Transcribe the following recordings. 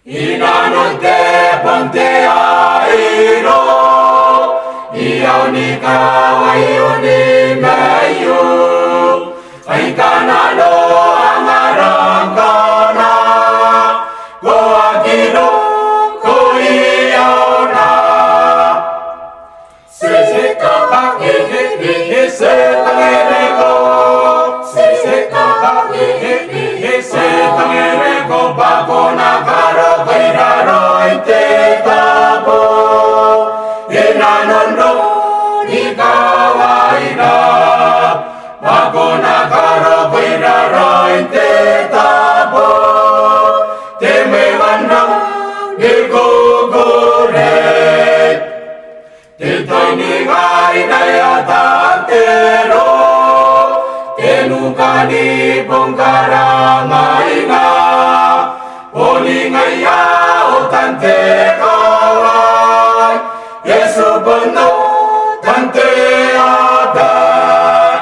Inanon te ponte airo, iyaw ni kawayo ni mayo, ay kanalo ang arangkana, ko agiro, ko iyaw na. Sisi kakak ihi se tangere ko, sisi kakak ihi se tangere ko, bago nakaro kay raroy te tabo, inanon ro ikaw ay na, bago nakaro kay raroy te tabo, te may manang igugurit, tito'y ningay na yatatero, tenukani pong karamay na, Oling ayaw tante kaway, Yesu penuh tante adan.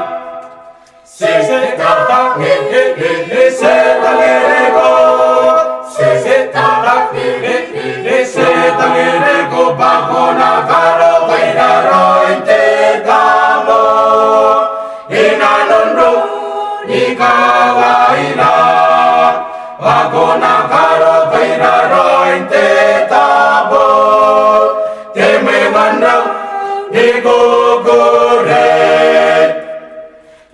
Sisi kakak ini setangireko, sisi kakak ini setangireko, bago nakaro kay daroy te tamo, inanon ro ikaw ay na, bago nakaro kay daroy te tabo, te may manang igugurit,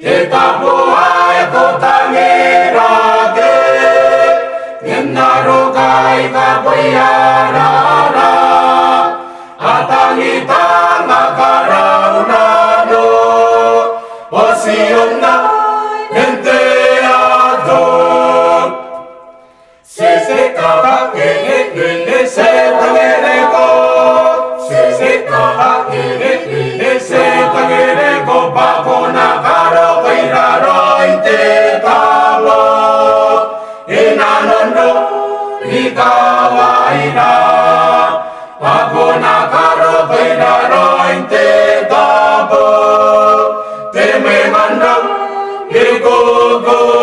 te tabo ay ako tangirage, ngenaro kay kapayarara, at ang itang makaraunano, o siyon na gente adog. Sisi kakak ini se tangere ko, sisi kakak ini se tangere ko, bago nakaro kay raroy te tabo, inanon ro ikaw ay na, bago nakaro kay raroy te tabo, te may manang igugurit.